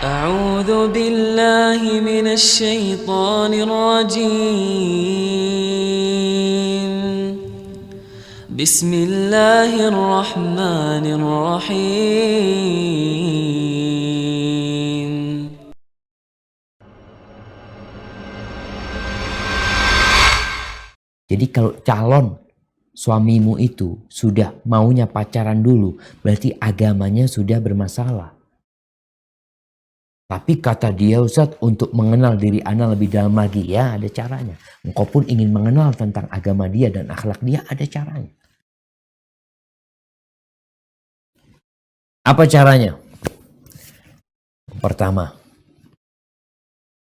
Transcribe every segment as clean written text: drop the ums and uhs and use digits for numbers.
أعوذ بالله من الشيطان الرجيم بسم الله الرحمن الرحيم. Jadi kalau calon suamimu itu sudah maunya pacaran dulu, berarti agamanya sudah bermasalah. Tapi kata dia, Ustaz, untuk mengenal diri ana lebih dalam lagi, ya ada caranya. Engkau pun ingin mengenal tentang agama dia dan akhlak dia, ada caranya. Apa caranya? Pertama,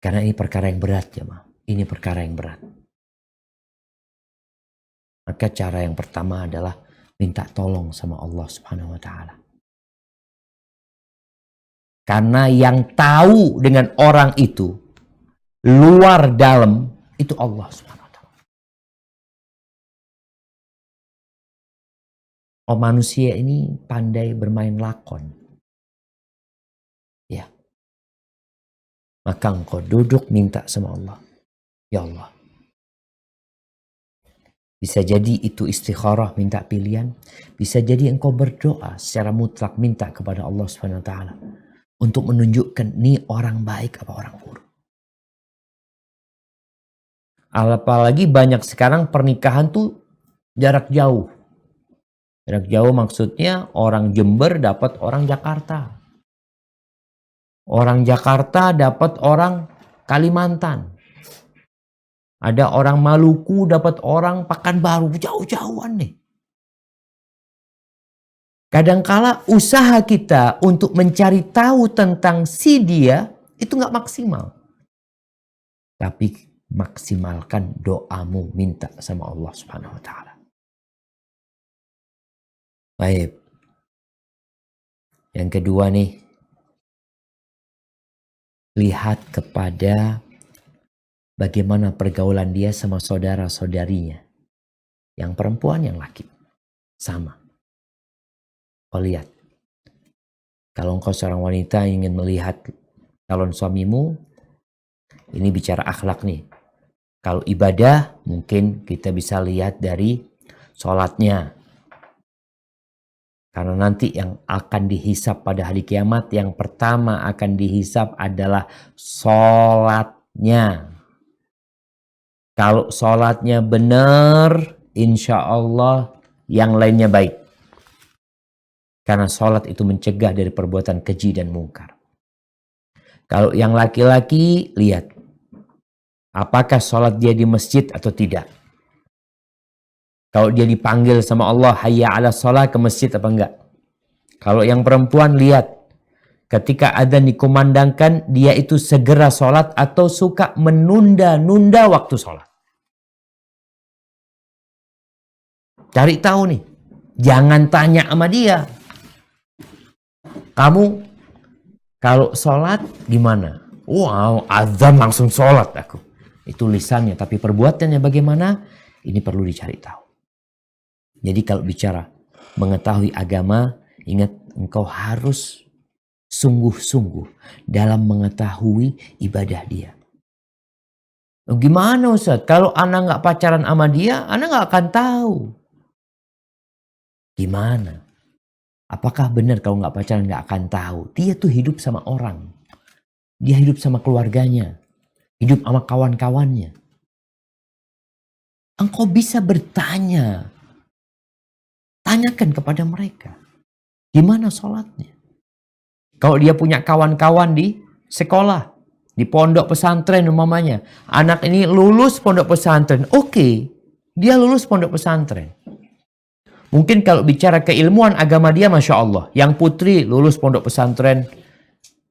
karena ini perkara yang berat, jemaah. Ini perkara yang berat. Maka cara yang pertama adalah minta tolong sama Allah Subhanahu wa Ta'ala. Karena yang tahu dengan orang itu, luar dalam, itu Allah Subhanahu wa Ta'ala. Oh, manusia ini pandai bermain lakon. Ya. Maka engkau duduk minta sama Allah. Ya Allah. Bisa jadi itu istikharah, minta pilihan. Bisa jadi engkau berdoa secara mutlak minta kepada Allah Subhanahu wa Ta'ala untuk menunjukkan nih orang baik apa orang buruk. Apalagi banyak sekarang pernikahan tuh jarak jauh. Jarak jauh maksudnya orang Jember dapat orang Jakarta. Orang Jakarta dapat orang Kalimantan. Ada orang Maluku dapat orang Pekanbaru, jauh-jauhan nih. Kadangkala usaha kita untuk mencari tahu tentang si dia itu nggak maksimal. Tapi maksimalkan doamu minta sama Allah Subhanahu wa Ta'ala. Baik. Yang kedua nih, lihat kepada bagaimana pergaulan dia sama saudara-saudarinya. Yang perempuan, yang laki. Sama. Kau lihat. Kalau engkau seorang wanita ingin melihat calon suamimu, ini bicara akhlak nih. Kalau ibadah, mungkin kita bisa lihat dari sholatnya. Karena nanti yang akan dihisap pada hari kiamat, yang pertama akan dihisap adalah sholatnya. Kalau sholatnya benar, insya Allah yang lainnya baik. Karena sholat itu mencegah dari perbuatan keji dan mungkar. Kalau yang laki-laki, lihat. Apakah sholat dia di masjid atau tidak. Kalau dia dipanggil sama Allah, hayya ala sholat, ke masjid apa enggak. Kalau yang perempuan, lihat. Ketika adzan dikumandangkan, dia itu segera sholat atau suka menunda-nunda waktu sholat. Cari tahu nih. Jangan tanya sama dia. Kamu kalau sholat gimana? Wow, adzan langsung sholat aku. Itu lisannya, tapi perbuatannya bagaimana? Ini perlu dicari tahu. Jadi kalau bicara mengetahui agama, ingat engkau harus sungguh-sungguh dalam mengetahui ibadah dia. Gimana Ustaz? Kalau anak nggak pacaran sama dia, anak nggak akan tahu. Gimana? Apakah benar kalau nggak pacaran nggak akan tahu? Dia tuh hidup sama orang. Dia hidup sama keluarganya. Hidup sama kawan-kawannya. Engkau bisa bertanya. Tanyakan kepada mereka. Gimana sholatnya? Kalau dia punya kawan-kawan di sekolah. Di pondok pesantren umpamanya. Anak ini lulus pondok pesantren. Oke. Dia lulus pondok pesantren. Mungkin kalau bicara keilmuan agama dia, Masya Allah. Yang putri lulus pondok pesantren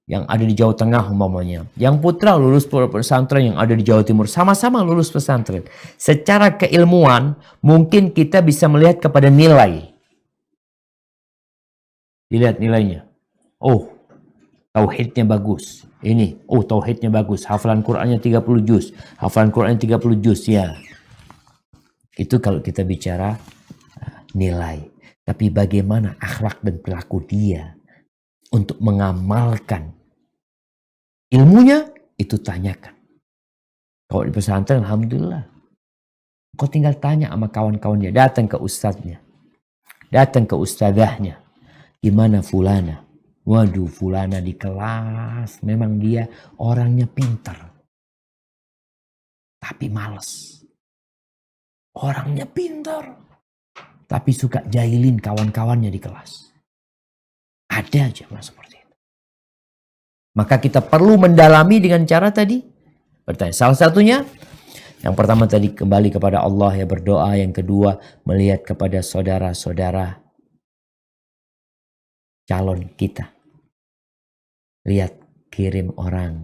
yang ada di Jawa Tengah umpamanya. Yang putra lulus pondok pesantren yang ada di Jawa Timur. Sama-sama lulus pesantren. Secara keilmuan, mungkin kita bisa melihat kepada nilai. Dilihat nilainya. Oh, tauhidnya bagus. Ini, oh tauhidnya bagus. Hafalan Qur'annya 30 juz. Hafalan Qur'annya 30 juz, ya. Itu kalau kita bicara nilai. Tapi bagaimana akhlak dan perilaku dia untuk mengamalkan Ilmunya itu tanyakan. Kalau di pesantren, alhamdulillah. Kau tinggal tanya sama kawan-kawannya, datang ke ustadznya, datang ke ustadzahnya. Gimana fulana? Waduh, fulana di kelas memang dia orangnya pintar. Tapi malas. Orangnya pintar. Tapi suka jahilin kawan-kawannya di kelas. Ada aja seperti itu. Maka kita perlu mendalami dengan cara tadi bertanya. Salah satunya, yang pertama tadi kembali kepada Allah ya berdoa. Yang kedua melihat kepada saudara-saudara calon kita. Lihat, kirim orang.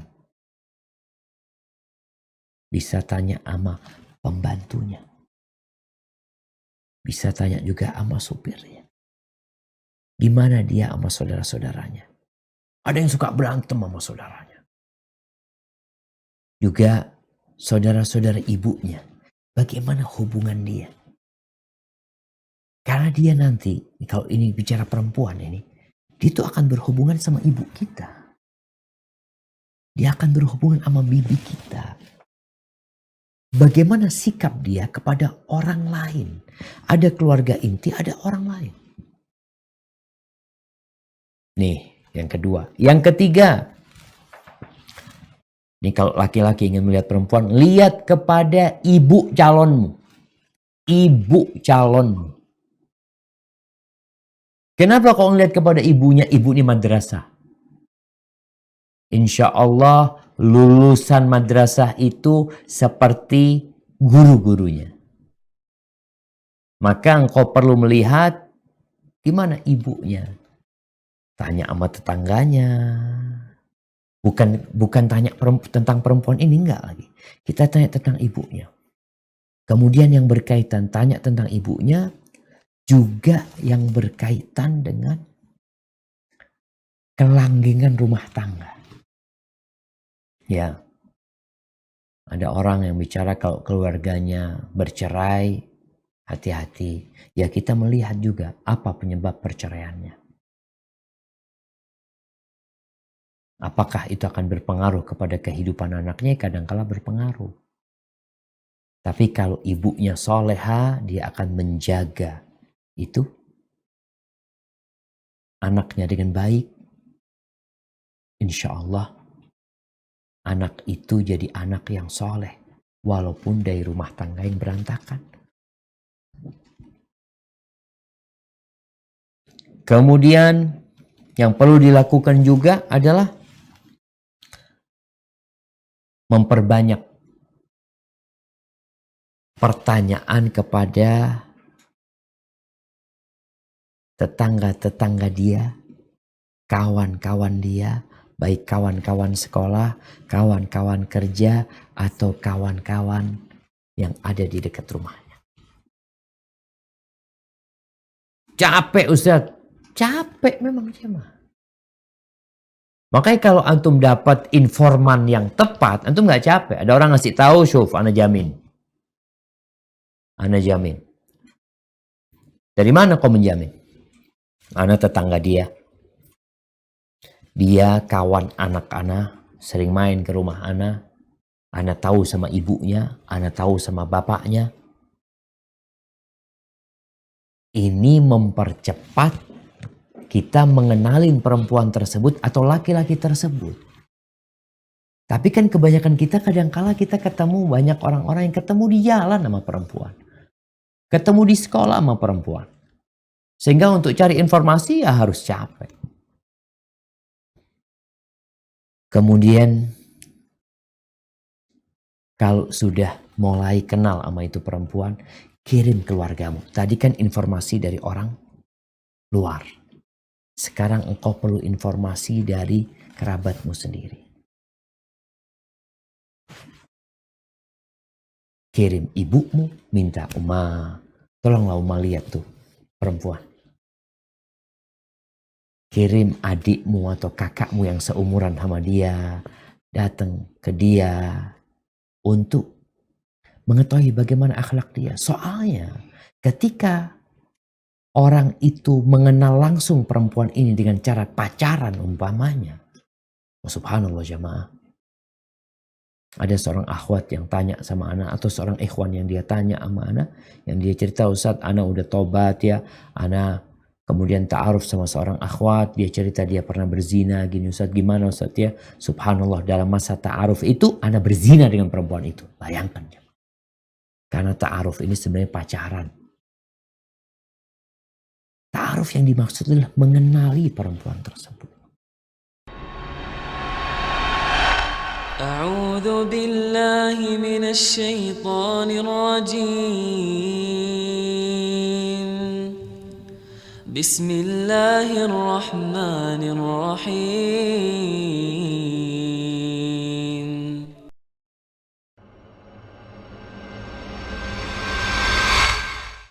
Bisa tanya sama pembantunya. Bisa tanya juga sama supirnya. Gimana dia sama saudara-saudaranya. Ada yang suka berantem sama saudaranya. Juga saudara-saudara ibunya. Bagaimana hubungan dia. Karena dia nanti, kalau ini bicara perempuan ini. Dia itu akan berhubungan sama ibu kita. Dia akan berhubungan sama bibi kita. Bagaimana sikap dia kepada orang lain. Ada keluarga inti, ada orang lain. Nih, yang kedua. Yang ketiga. Nih kalau laki-laki ingin melihat perempuan, lihat kepada ibu calonmu. Ibu calonmu. Kenapa kau ngelihat kepada ibunya? Ibu ini madrasah. Insya Allah lulusan madrasah itu seperti guru-gurunya. Maka engkau perlu melihat gimana ibunya. Tanya sama tetangganya. Bukan tanya tentang perempuan ini, enggak lagi. Kita tanya tentang ibunya. Kemudian yang berkaitan tanya tentang ibunya. Juga yang berkaitan dengan kelanggengan rumah tangga. Ya, ada orang yang bicara kalau keluarganya bercerai, hati-hati. Ya kita melihat juga apa penyebab perceraiannya. Apakah itu akan berpengaruh kepada kehidupan anaknya? Kadangkala berpengaruh. Tapi kalau ibunya soleha, dia akan menjaga itu anaknya dengan baik. Insya Allah anak itu jadi anak yang soleh. Walaupun dari rumah tangga yang berantakan. Kemudian yang perlu dilakukan juga adalah memperbanyak pertanyaan kepada tetangga-tetangga dia, kawan-kawan dia, baik kawan-kawan sekolah, kawan-kawan kerja, atau kawan-kawan yang ada di dekat rumahnya. Capek Ustaz, capek memang Jemaah. Makanya kalau antum dapat informan yang tepat, antum gak capek. Ada orang ngasih tahu, syuf, ana jamin. Ana jamin. Dari mana kau menjamin? Ana tetangga dia. Dia kawan anak ana, sering main ke rumah ana. Ana tahu sama ibunya, ana tahu sama bapaknya. Ini mempercepat kita mengenalin perempuan tersebut atau laki-laki tersebut. Tapi kan kebanyakan kita kadangkala kita ketemu banyak orang-orang yang ketemu di jalan sama perempuan. Ketemu di sekolah sama perempuan. Sehingga untuk cari informasi ya harus capek. Kemudian kalau sudah mulai kenal sama itu perempuan, kirim keluargamu. Tadi kan informasi dari orang luar. Sekarang engkau perlu informasi dari kerabatmu sendiri. Kirim ibumu, minta Uma, tolonglah Uma lihat tuh perempuan. Kirim adikmu atau kakakmu yang seumuran sama dia, datang ke dia untuk mengetahui bagaimana akhlak dia. Soalnya ketika orang itu mengenal langsung perempuan ini dengan cara pacaran umpamanya. Oh, subhanallah jamaah. Ada seorang akhwat yang tanya sama ana, atau seorang ikhwan yang dia tanya sama ana, yang dia cerita, Ustaz, ana udah tobat ya, ana kemudian ta'aruf sama seorang akhwat, dia cerita dia pernah berzina gini, Ustaz, gimana Ustaz ya? Subhanallah, dalam masa ta'aruf itu ana berzina dengan perempuan itu. Bayangkan ya. Karena ta'aruf ini sebenarnya pacaran. Ta'aruf yang dimaksud adalah mengenali perempuan tersebut. أعوذ بالله من الشيطان الرجيم بسم الله الرحمن الرحيم